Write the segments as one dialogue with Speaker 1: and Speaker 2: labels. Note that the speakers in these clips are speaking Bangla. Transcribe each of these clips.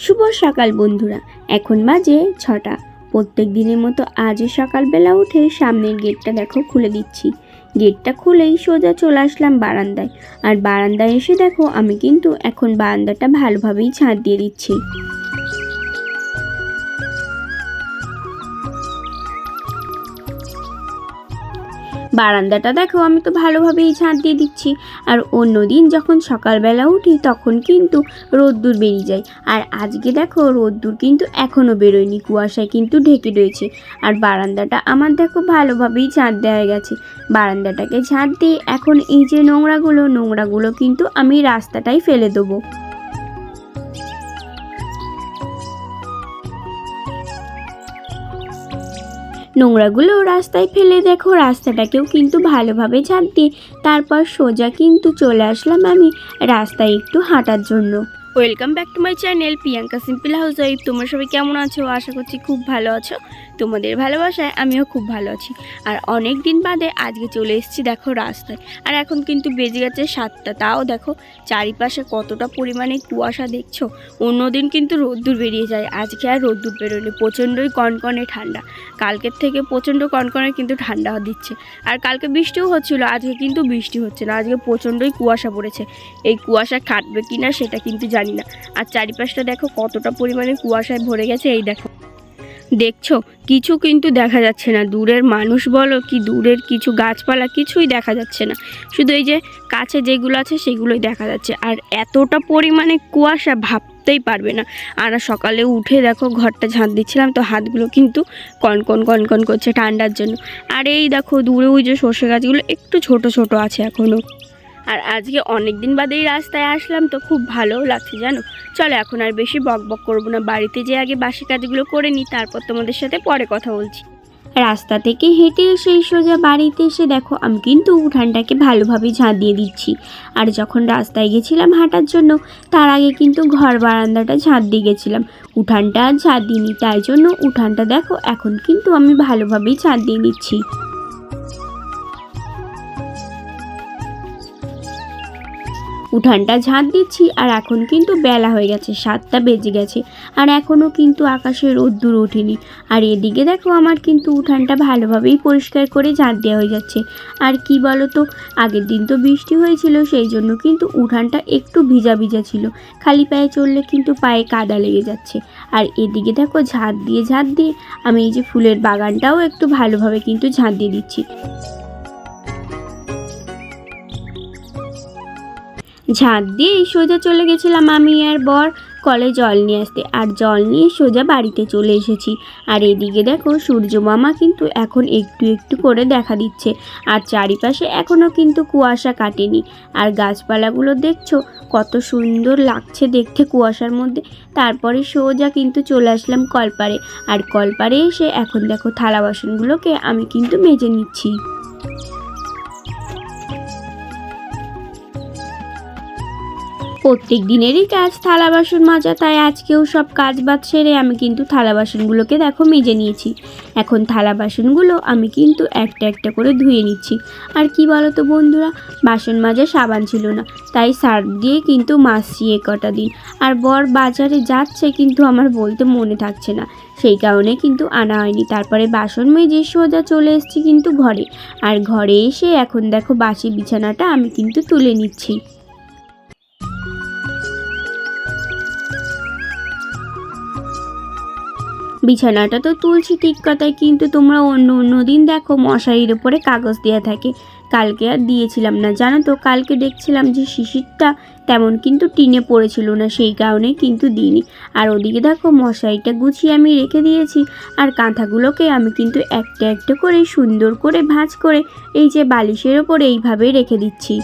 Speaker 1: শুভ সকাল বন্ধুরা, এখন বাজে 6টা। প্রত্যেক দিনের মতো আজও সকালবেলা উঠে সামনের গেটটা দেখো খুলে দিচ্ছি। গেটটা খুলেই সোজা চলে আসলাম বারান্দায়। আর বারান্দায় এসে দেখো আমি কিন্তু এখন বারান্দাটা ভালোভাবেই ঝাঁট দিয়ে দিচ্ছি। বারান্দাটা দেখো আমি তো ভালোভাবেই ঝাঁট দিয়ে দিচ্ছি। আর অন্যদিন যখন সকালবেলা উঠি তখন কিন্তু রোদ্দুর বেরিয়ে যায়, আর আজকে দেখো রোদ্দুর কিন্তু এখনও বেরোয়নি, কুয়াশায় কিন্তু ঢেকে রয়েছে। আর বারান্দাটা আমার দেখো ভালোভাবেই ঝাঁট দেওয়া গেছে। বারান্দাটাকে ঝাঁট দিয়ে এখন এই যে নোংরাগুলো কিন্তু আমি রাস্তাটাই ফেলে দেবো। নোংরাগুলো রাস্তায় ফেলে দেখো রাস্তাটাকেও কিন্তু ভালোভাবে ঝাঁট দিয়ে তারপর সোজা কিন্তু চলে আসলাম আমি রাস্তায় একটু হাঁটার জন্য। Welcome back to my channel Priyanka simple house wife. তোমরা সবাই কেমন আছো? আশা করছি খুব ভালো আছো। তোমাদের ভালোবাসায় আমিও খুব ভালো আছি। আর অনেক দিন বাদে আজকে চলে এসেছি দেখো রাস্তায়। আর এখন কিন্তু বেজে গেছে 7টা, তাও দেখো চারিপাশে কতটা পরিমাণে কুয়াশা দেখছো। অন্যদিন কিন্তু রোদ্দুর বেরিয়ে যায়, আজকে আর রোদ্দুর বেরোলে প্রচণ্ডই কনকনে ঠান্ডা। কালকের থেকে প্রচণ্ড কনকনে কিন্তু ঠান্ডা দিচ্ছে। আর কালকে বৃষ্টিও হচ্ছিল, আজকে কিন্তু বৃষ্টি হচ্ছে না, আজকে প্রচণ্ডই কুয়াশা পড়েছে। এই কুয়াশা কাটবে কিনা সেটা কিন্তু জানি না। আর চারিপাশটা দেখো কতটা পরিমাণে কুয়াশায় ভরে গেছে। এই দেখছো কিছু কিন্তু দেখা যাচ্ছে না, দূরের মানুষ বলো কি দূরের কিছু গাছপালা কিছুই দেখা যাচ্ছে না, শুধু এই যে কাছে যেগুলো আছে সেগুলোই দেখা যাচ্ছে। আর এতটা পরিমাণে কুয়াশা ভাবতেই পারবে না। আর সকালে উঠে দেখো ঘরটা ঝাঁট দিচ্ছিলাম তো হাতগুলো কিন্তু কনকন করছে ঠান্ডার জন্য। আর এই দেখো দূরে ওই যে সর্ষে গাছগুলো একটু ছোট আছে এখনও। আর আজকে অনেক দিন বাদেই রাস্তায় আসলাম তো খুব ভালোও লাগছে জানো। চলো এখন আর বেশি বকবক করবো না, বাড়িতে যে আগে বাসি কাজগুলো করে নিই, তারপর তোমাদের সাথে পরে কথা বলছি। রাস্তা থেকে হেঁটে সেই সোজা বাড়িতে এসে দেখো আমি কিন্তু উঠানটাকে ভালোভাবে ঝাঁট দিয়ে দিচ্ছি। আর যখন রাস্তায় গেছিলাম হাঁটার জন্য তার আগে কিন্তু ঘর বারান্দাটা ঝাঁট দিয়ে গেছিলাম, উঠানটা আর ঝাঁট দিইনি, তাই জন্য উঠানটা দেখো এখন কিন্তু আমি ভালোভাবেই ঝাঁট দিয়ে দিচ্ছি। উঠানটা ঝাঁট দিচ্ছি আর এখন কিন্তু বেলা হয়ে গেছে, 7টা বেজে গেছে। আর এখনও কিন্তু আকাশে রোদ্দুর ওঠেনি। আর এদিকে দেখো আমার কিন্তু উঠানটা ভালোভাবেই পরিষ্কার করে ঝাঁট দেওয়া হয়ে যাচ্ছে। আর কি বলো তো, আগের দিন তো বৃষ্টি হয়েছিল, সেই জন্য কিন্তু উঠানটা একটু ভিজা ছিল, খালি পায়ে চললে কিন্তু পায়ে কাদা লেগে যাচ্ছে। আর এদিকে দেখো ঝাঁট দিয়ে আমি এই যে ফুলের বাগানটাও একটু ভালোভাবে কিন্তু ঝাঁট দিয়ে দিচ্ছি। ঝাঁট দিয়ে সোজা চলে গেছিলাম আমি আর বর কলে জল নিয়ে আসতে, আর জল নিয়ে সোজা বাড়িতে চলে এসেছি। আর এদিকে দেখো সূর্য মামা কিন্তু এখন একটু করে দেখা দিচ্ছে। আর চারিপাশে এখনও কিন্তু কুয়াশা কাটেনি। আর গাছপালাগুলো দেখছো কত সুন্দর লাগছে দেখতে কুয়াশার মধ্যে। তারপরে সোজা কিন্তু চলে আসলাম কলপাড়ে। আর কলপাড়ে এসে এখন দেখো থালা বাসনগুলোকে আমি কিন্তু মেজে নিচ্ছি। প্রত্যেক দিনেরই কাজ থালা বাসন মাজা, তাই আজকেও সব কাজ বাদ সেরে আমি কিন্তু থালা বাসনগুলোকে দেখো মেজে নিয়েছি। এখন থালা বাসনগুলো আমি কিন্তু একটা করে ধুয়ে নিচ্ছি। আর কি বলো তো বন্ধুরা, বাসন মাজা সাবান ছিল না, তাই সার্ফ দিয়ে কিন্তু মাজছি কটা দিন। আর বর বাজারে যাচ্ছে কিন্তু আমার বলতে মনে থাকছে না, সেই কারণে কিন্তু আনা হয়নি। তারপরে বাসন মেজে সোজা চলে এসেছি কিন্তু ঘরে। আর ঘরে এসে এখন দেখো বাসি বিছানাটা আমি কিন্তু তুলে নিচ্ছি। বিছানাটা তো তুলছি ঠিক কথাই, কিন্তু তোমরা অন্য দিন দেখো মশারির উপরে কাগজ দেওয়া থাকে, কালকে আর দিয়েছিলাম না জানো তো। কালকে দেখছিলাম যে শিশিরটা তেমন কিন্তু টিনে পড়েছিল না, সেই কারণে কিন্তু দিইনি। আর ওদিকে দেখো মশারিটা গুছিয়ে আমি রেখে দিয়েছি। আর কাঁথাগুলোকে আমি কিন্তু একটা করে সুন্দর করে ভাঁজ করে এই যে বালিশের ওপরে এইভাবে রেখে দিচ্ছি।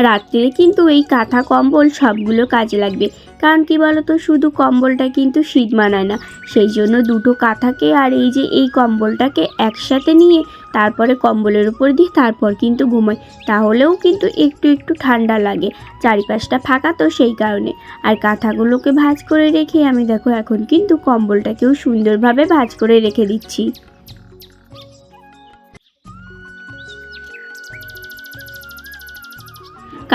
Speaker 1: রাত্রে কিন্তু এই কাঁথা কম্বল সবগুলো কাজে লাগবে, কারণ কি বলতো শুধু কম্বলটা কিন্তু শীত মানায় না, সেই জন্য দুটো কাঁথাকে আর এই যে এই কম্বলটাকে একসাথে নিয়ে তারপরে কম্বলের উপর দিয়ে তারপর কিন্তু ঘুমাই, তাহলেও কিন্তু একটু ঠান্ডা লাগে। চারিপাশটা ফাঁকা তো সেই কারণে। আর কাঁথাগুলোকে ভাঁজ করে রেখে আমি দেখো এখন কিন্তু কম্বলটাকেও সুন্দরভাবে ভাঁজ করে রেখে দিচ্ছি।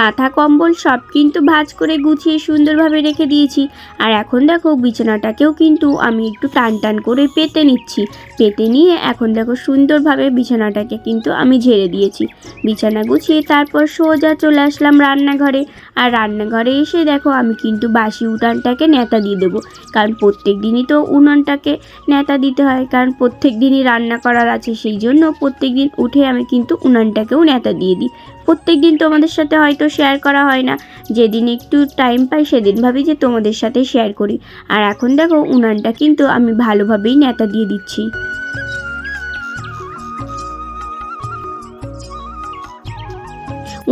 Speaker 1: কাঁথা কম্বল সব কিন্তু ভাঁজ করে গুছিয়ে সুন্দরভাবে রেখে দিয়েছি। আর এখন দেখো বিছানাটাকেও কিন্তু আমি একটু টান টান করে পেতে নিচ্ছি। পেতে নিয়ে এখন দেখো সুন্দরভাবে বিছানাটাকে কিন্তু আমি ঝেড়ে দিয়েছি। বিছানা গুছিয়ে তারপর সোজা চলে আসলাম রান্নাঘরে। আর রান্নাঘরে এসে দেখো আমি কিন্তু বাসি উনানটাকে ন্যাতা দিয়ে দেবো, কারণ প্রত্যেক দিনই তো উনানটাকে ন্যাতা দিতে হয়, কারণ প্রত্যেক দিনই রান্না করার আছে। সেই জন্য প্রত্যেক দিন উঠে আমি কিন্তু উনানটাকেও ন্যাতা দিয়ে দিই। প্রত্যেক দিন তোমাদের সাথে হয়তো শেয়ার করা হয় না, যেদিন একটু টাইম পাই সেদিন ভাবি যে তোমাদের সাথে শেয়ার করি। আর এখন দেখো উনানটা কিন্তু আমি ভালোভাবেই ন্যাতা দিয়ে দিচ্ছি।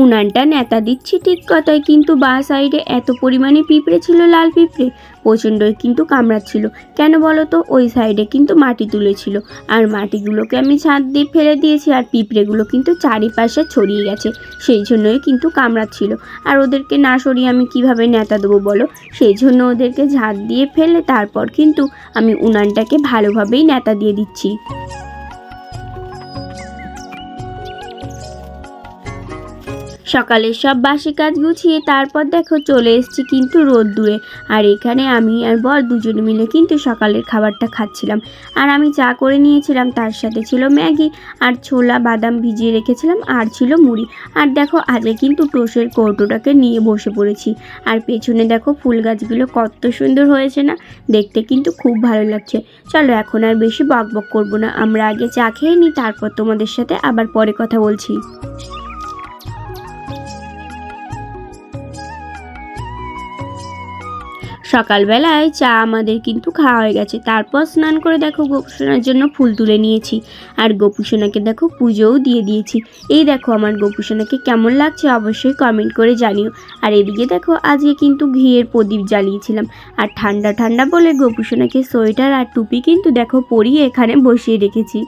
Speaker 1: উনানটা ন্যাতা দিচ্ছি ঠিক কথাই, কিন্তু বাঁ সাইডে এত পরিমাণে পিঁপড়ে ছিল, লাল পিঁপড়ে প্রচণ্ডই কিন্তু কামড়াচ্ছিল। কেন বলো তো, ওই সাইডে কিন্তু মাটি তুলেছিল, আর মাটিগুলোকে আমি ছাদ দিয়ে ফেলে দিয়েছি, আর পিঁপড়েগুলো কিন্তু চারিপাশে ছড়িয়ে গেছে, সেই জন্যই কিন্তু কামড়াচ্ছিল। আর ওদেরকে না সরিয়ে আমি কিভাবে ন্যাতা দেবো বলো, সেই জন্য ওদেরকে ঝাড় দিয়ে ফেলে তারপর কিন্তু আমি উনানটাকে ভালোভাবেই ন্যাতা দিয়ে দিচ্ছি। সকালের সব বাসি কাজ গুছিয়ে তারপর দেখো চলে এসেছি কিন্তু রোদ্দুরে। আর এখানে আমি আর বর দুজনে মিলে কিন্তু সকালের খাবারটা খাচ্ছিলাম। আর আমি চা করে নিয়েছিলাম, তার সাথে ছিল ম্যাগি আর ছোলা বাদাম ভিজিয়ে রেখেছিলাম, আর ছিল মুড়ি। আর দেখো আজকে কিন্তু টোসের কৌটোটাকে নিয়ে বসে পড়েছি। আর পেছনে দেখো ফুল গাছগুলো কত সুন্দর হয়েছে না, দেখতে কিন্তু খুব ভালো লাগছে। চলো এখন আর বেশি বকবক করবো না, আমরা আগে চা খেয়ে নিই, তারপর তোমাদের সাথে আবার পরে কথা বলছি। সকালবেলায় চা আমাদের কিন্তু খাওয়া হয়ে গেছে, তারপর স্নান করে দেখো গোপুসোনার জন্য ফুল তুলে নিয়েছি। আর গোপুসোনাকে দেখো পুজোও দিয়ে দিয়েছি। এই দেখো আমার গোপুসোনাকে কেমন লাগছে অবশ্যই কমেন্ট করে জানিও। আর এদিকে দেখো আজকে কিন্তু ঘিয়ের প্রদীপ জ্বালিয়েছিলাম। আর ঠান্ডা ঠান্ডা বলে গোপুসোনাকে সোয়েটার আর টুপি কিন্তু দেখো পরিয়ে এখানে বসিয়ে রেখেছি।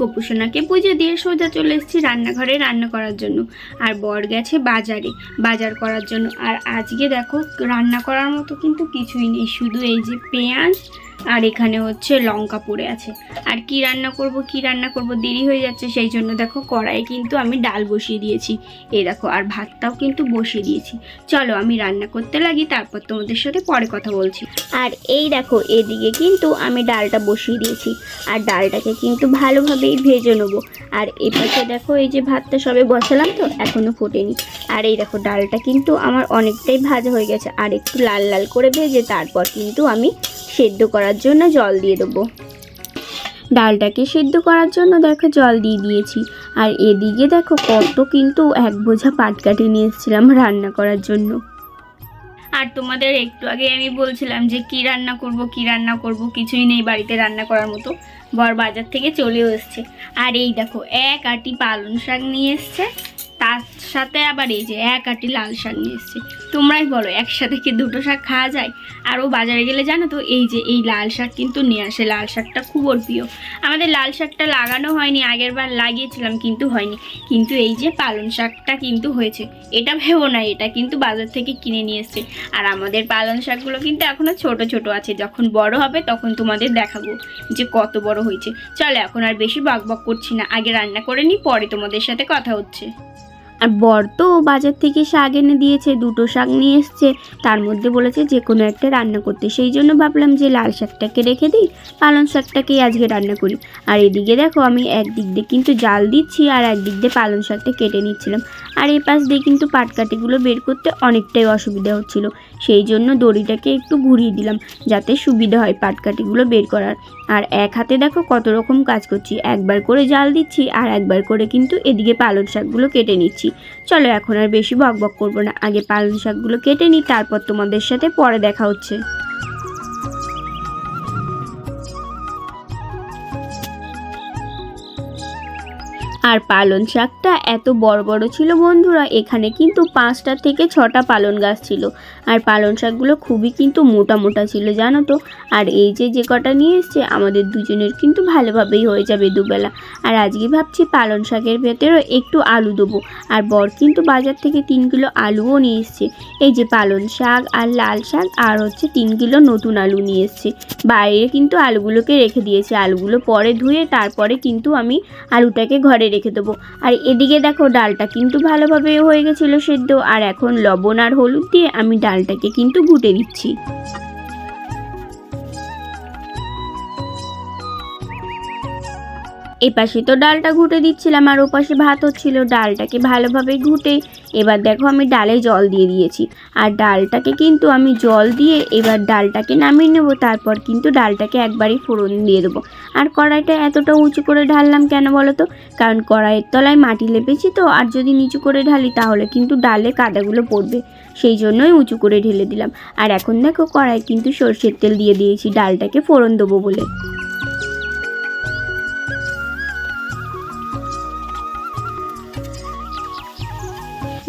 Speaker 1: গোপুসোনাকে পুজো দিয়ে সোজা চলে এসেছি রান্নাঘরে রান্না করার জন্য। আর বর গেছে বাজারে বাজার করার জন্য। আর আজকে দেখো রান্না করার মতো কিন্তু কিছুই নেই, শুধু এই যে পেঁয়াজ আর এখানে হচ্ছে লঙ্কা পড়ে আছে। আর কি রান্না করব দেরি হয়ে যাচ্ছে, সেই জন্য দেখো কড়াইয়ে কিন্তু আমি ডাল বসিয়ে দিয়েছি। এই দেখো আর ভাতটাও কিন্তু বসিয়ে দিয়েছি। চলো আমি রান্না করতে লাগি, তারপর তোমাদের সাথে পরে কথা বলছি। আর এই দেখো এদিকে কিন্তু আমি ডালটা বসিয়ে দিয়েছি, আর ডালটাকে কিন্তু ভালোভাবেই ভেজে নেবো। আর এপাশে দেখো এই যে ভাতটা সবে বসালাম তো এখনো ফোটেনি। আর এই দেখো ডালটা কিন্তু আমার অনেকটাই ভাজা হয়ে গেছে, আর একটু লাল লাল করে ভেজে তারপর কিন্তু আমি সেদ্ধ করার জন্য জল দিয়ে দেবো। ডালটাকে সেদ্ধ করার জন্য দেখো জল দিয়ে দিয়েছি। আর এদিকে দেখো কত কিন্তু এক বোঝা পাটকাঠি নিয়ে এসেছিলাম রান্না করার জন্য। আর তোমাদের একটু আগে আমি বলছিলাম যে কি রান্না করব কিছুই নেই বাড়িতে রান্না করার মতো। বর বাজার থেকে চলেও এসছে। আর এই দেখো এক আটি পালং শাক নিয়ে এসছে, তার সাথে আবার এই যে এক আটি লাল শাক নিয়ে এসছে। তোমরাই বলো একসাথে কি দুটো শাক খাওয়া যায়? আর ও বাজারে গেলে জানো তো এই যে এই লাল শাক কিন্তু নিয়ে আসে, লাল শাকটা খুব ওর প্রিয়। আমাদের লাল শাকটা লাগানো হয়নি, আগের বার লাগিয়েছিলাম কিন্তু হয়নি, কিন্তু এই যে পালং শাকটা কিন্তু হয়েছে। এটা ভেবো না, এটা কিন্তু বাজার থেকে কিনে নিয়ে এসছে। আর আমাদের পালং শাকগুলো কিন্তু এখনো ছোট ছোট আছে, যখন বড় হবে তখন তোমাদের দেখাবো যে কত বড় হয়েছে। চলো এখন আর বেশি বকবক করছি না, আগে রান্না করে নিই, পরে তোমাদের সাথে কথা হচ্ছে। আর বর তো বাজার থেকে শাক এনে দিয়েছে, দুটো শাক নিয়ে এসছে, তার মধ্যে বলেছে যে কোনো একটা রান্না করতে। সেই জন্য ভাবলাম যে লাল শাকটাকে রেখে দিই, পালং শাকটাকেই আজকে রান্না করি। আর এদিকে দেখো আমি একদিক দিয়ে কিন্তু জাল দিচ্ছি, আর একদিক দিয়ে পালং শাকটা কেটে নিচ্ছিলাম। আর এই পাশ দিয়ে কিন্তু পাটকাঠিগুলো বের করতে অনেকটাই অসুবিধা হচ্ছিল, সেই জন্য দড়িটাকে একটু ঘুরিয়ে দিলাম যাতে সুবিধা হয় পাটকাঠিগুলো বের করার। আর এক হাতে দেখো কত রকম কাজ করছি, একবার করে জাল দিচ্ছি আর একবার করে কিন্তু এদিকে পালং শাকগুলো কেটে নিচ্ছি। চলো এখন আর বেশি বকবক করবো না, আগে পালং শাকগুলো কেটে নিই, তারপর তোমাদের সাথে পরে দেখা হচ্ছে। আর পালং শাকটা এত বড় বড় ছিল বন্ধুরা, এখানে কিন্তু 5টা থেকে 6টা পালং গাছ ছিল। আর পালং শাকগুলো খুবই কিন্তু মোটা মোটা ছিল জানো তো। আর এই যে কটা নিয়ে এসছে আমাদের দুজনের কিন্তু ভালোভাবেই হয়ে যাবে দুবেলা। আর আজকে ভাবছি পালং শাকের ভেতরেও একটু আলু দেবো। আর বর কিন্তু বাজার থেকে 3 কিলো আলুও নিয়ে এসছে। এই যে পালং শাক আর লাল শাক আর হচ্ছে 3 কিলো নতুন আলু নিয়ে এসছে। বাইরে কিন্তু আলুগুলোকে রেখে দিয়েছে, আলুগুলো পরে ধুয়ে তারপরে কিন্তু আমি আলুটাকে ঘরে রেখে দেবো। আর এদিকে দেখো ডালটা কিন্তু ভালোভাবে হয়ে গেছিলো সেদ্ধ। আর এখন লবণ আর হলুদ দিয়ে আমি ডালটাকে কিন্তু ঘুটে দিচ্ছি। এপাশে তো ডালটা ঘুটে দিচ্ছিলাম আর ওপাশে ভাত হচ্ছিল। ডালটাকে ভালোভাবে ঘুটে এবার দেখো আমি ডালে জল দিয়ে দিয়েছি। আর ডালটাকে কিন্তু আমি জল দিয়ে এবার ডালটাকে নামিয়ে নেব। তারপর কিন্তু ডালটাকে একবারই ফোড়ন দিয়ে দেবো। আর কড়াইটা এতটা উঁচু করে ঢাললাম কেন বলো তো, কারণ কড়াইয়ের তলায় মাটি লেপেছি তো, আর যদি নিচু করে ঢালি তাহলে কিন্তু ডালে কাদাগুলো পড়বে, সেই জন্যই উঁচু করে ঢেলে দিলাম। আর এখন দেখো কড়াই কিন্তু সরষের তেল দিয়ে দিয়েছি ডালটাকে ফোড়ন দেবো বলে।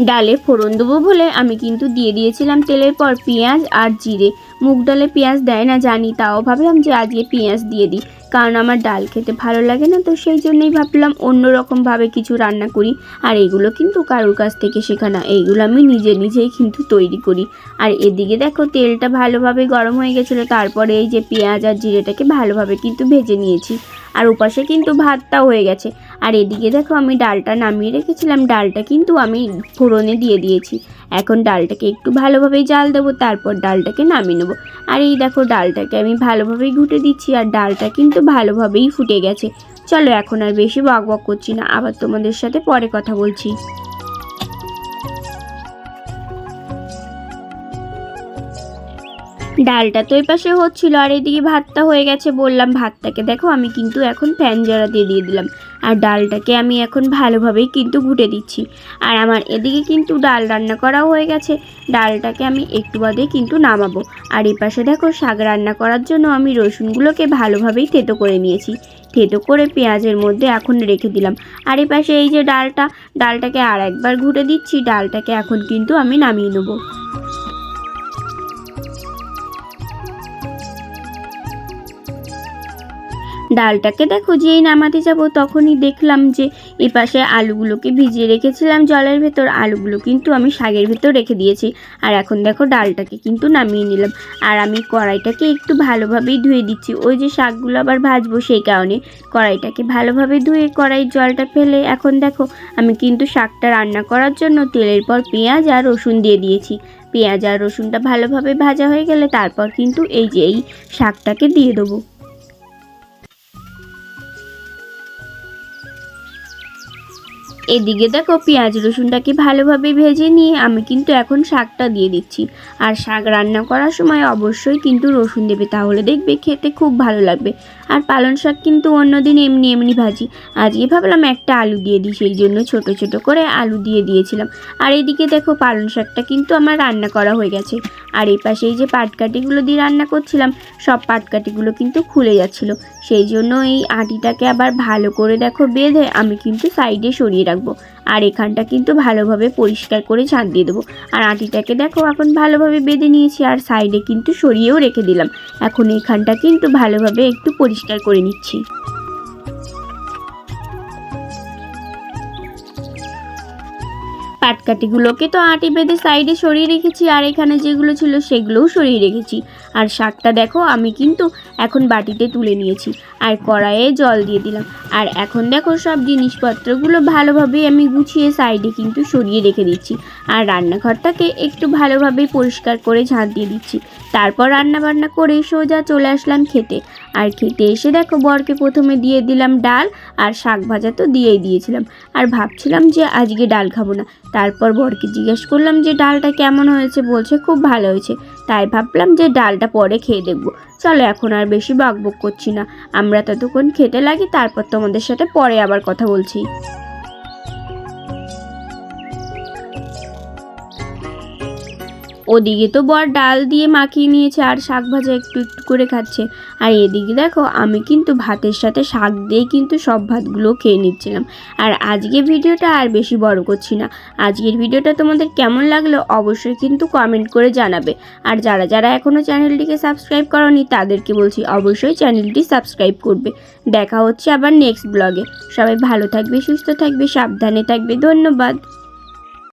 Speaker 1: ডালে ফোড়ন দেবো বলে আমি কিন্তু দিয়ে দিয়েছিলাম তেলের পর পেঁয়াজ আর জিরে। মুগ ডালে পেঁয়াজ দেয় না জানি, তাও ভাবলাম যে আজকে পেঁয়াজ দিয়ে দিই, কারণ আমার ডাল খেতে ভালো লাগে না, তো সেই জন্যই ভাবলাম অন্যরকমভাবে কিছু রান্না করি। আর এগুলো কিন্তু কারোর কাছ থেকে শেখা না, এইগুলো আমি নিজেই কিন্তু তৈরি করি। আর এদিকে দেখো তেলটা ভালোভাবে গরম হয়ে গেছিলো, তারপরে এই যে পেঁয়াজ আর জিরেটাকে ভালোভাবে কিন্তু ভেজে নিয়েছি। আর ওপাশে কিন্তু ভাতটাও হয়ে গেছে। আর এদিকে দেখো আমি ডালটা নামিয়ে রেখেছিলাম, ডালটা কিন্তু আমি ফোড়নে দিয়ে দিয়েছি। এখন ডালটাকে একটু ভালোভাবেই জাল দেবো, তারপর ডালটাকে নামিয়ে নেবো। আর এই দেখো ডালটাকে আমি ভালোভাবেই ঘুটে দিচ্ছি, আর ডালটা কিন্তু ভালোভাবেই ফুটে গেছে। চলো এখন আর বেশি বক করছি না, আবার তোমাদের সাথে পরে কথা বলছি। ডালটা তো এই পাশে হচ্ছিল আর এদিকে ভাতটা হয়ে গেছে। বললাম ভাতটাকে দেখো আমি কিন্তু এখন ফ্যান ঝাড়া দিয়ে দিলাম। আর ডালটাকে আমি এখন ভালোভাবেই কিন্তু ঘুটে দিচ্ছি। আর আমার এদিকে কিন্তু ডাল রান্না করাও হয়ে গেছে, ডালটাকে আমি একটু বাদে কিন্তু নামাবো। আর এই পাশে দেখো শাক রান্না করার জন্য আমি রসুনগুলোকে ভালোভাবেই থেতো করে নিয়েছি। থেতো করে পেঁয়াজের মধ্যে এখন রেখে দিলাম। আর এই পাশে এই যে ডালটাকে আর একবার ঘুটে দিচ্ছি। ডালটাকে এখন কিন্তু আমি নামিয়ে নেবো। ডালটাকে দেখো যেই নামাতে যাব তখনই দেখলাম যে এপাশে আলুগুলোকে ভিজিয়ে রেখেছিলাম জলের ভেতর, আলুগুলো কিন্তু আমি শাকের ভেতর রেখে দিয়েছি। আর এখন দেখো ডালটাকে কিন্তু নামিয়ে নিলাম। আর আমি কড়াইটাকে একটু ভালোভাবেই ধুয়ে দিচ্ছি, ওই যে শাকগুলো আবার ভাজবো সেই কারণে কড়াইটাকে ভালোভাবে ধুয়ে কড়াইয়ের জলটা ফেলে এখন দেখো আমি কিন্তু শাকটা রান্না করার জন্য তেলের পর পেঁয়াজ আর রসুন দিয়ে দিয়েছি। পেঁয়াজ আর রসুনটা ভালোভাবে ভাজা হয়ে গেলে তারপর কিন্তু এই যে এই শাকটাকে দিয়ে দেবো। এদিকে দেখো পেঁয়াজ রসুনটাকে ভালোভাবে ভেজে নিয়ে আমি কিন্তু এখন শাকটা দিয়ে দিচ্ছি। আর শাক রান্না করার সময় অবশ্যই কিন্তু রসুন দেবে, তাহলে দেখবে খেতে খুব ভালো লাগবে। আর পালং শাক কিন্তু অন্যদিন এমনি ভাজি, আজকে ভাবলাম একটা আলু দিয়ে দিই, সেই জন্য ছোট ছোট করে আলু দিয়ে দিয়েছিলাম। আর এদিকে দেখো পালং শাকটা কিন্তু আমার রান্না করা হয়ে গেছে। আর এই পাশে এই যে পাটকাঠিগুলো দিয়ে রান্না করছিলাম, সব পাটকাঠিগুলো কিন্তু খুলে যাচ্ছিল, সেই জন্য এই আটিটাকে আবার ভালো করে দেখো বেঁধে আমি কিন্তু সাইডে সরিয়ে রাখবো। আর এখানটা কিন্তু ভালোভাবে পরিষ্কার করে ঝাঁট দিয়ে দেবো। আর আটিটাকে দেখো এখন ভালোভাবে বেঁধে নিয়েছি আর সাইডে কিন্তু সরিয়েও রেখে দিলাম। এখন এখানটা কিন্তু ভালোভাবে একটু পরিষ্কার করে নিচ্ছি। পাটকাঠিগুলোকে তো আটি বেঁধে সাইডে সরিয়ে রেখেছি, আর এখানে যেগুলো ছিল সেগুলোও সরিয়ে রেখেছি। আর শাকটা দেখো আমি কিন্তু এখন বাটিতে তুলে নিয়েছি আর কড়াইয়ে জল দিয়ে দিলাম। আর এখন দেখো সব জিনিসপত্রগুলো ভালোভাবে আমি গুছিয়ে সাইডে কিন্তু সরিয়ে রেখে দিচ্ছি। আর রান্নাঘরটাকে একটু ভালোভাবে পরিষ্কার করে ঝাঁট দিয়ে দিচ্ছি। তারপর রান্নাবান্না করে সোজা চলে আসলাম খেতে। আর খেতে এসে দেখো বরকে প্রথমে দিয়ে দিলাম ডাল, আর শাক ভাজা তো দিয়েই দিয়েছিলাম। আর ভাবছিলাম যে আজকে ডাল খাবো না, তারপর বরকে জিজ্ঞেস করলাম যে ডালটা কেমন হয়েছে, বলছে খুব ভালো হয়েছে। তাই ভাবলাম যে ডালটা পরে খেয়ে দেখবো। চলো এখন আর বেশি বকবক করছি না, আমরা ততক্ষণ খেতে লাগি, তারপর তোমাদের সাথে পরে আবার কথা বলছি। ওদিকে তো বর ডাল দিয়ে মাখিয়ে নিয়েছে আর শাক ভাজা একটু একটু করে খাচ্ছে। আর এদিকে দেখো আমি কিন্তু ভাতের সাথে শাক দিয়ে কিন্তু সব ভাতগুলো খেয়ে নিচ্ছিলাম। আর আজকে ভিডিওটা আর বেশি বড় করছি না। আজকের ভিডিওটা তোমাদের কেমন লাগলো অবশ্যই কিন্তু কমেন্ট করে জানাবে। আর যারা যারা এখনও চ্যানেলটিকে সাবস্ক্রাইব করোনি তাদেরকে বলছি অবশ্যই চ্যানেলটি সাবস্ক্রাইব করবে। দেখা হচ্ছে আবার নেক্সট ব্লগে। সবাই ভালো থাকবে, সুস্থ থাকবে, সাবধানে থাকবে। ধন্যবাদ।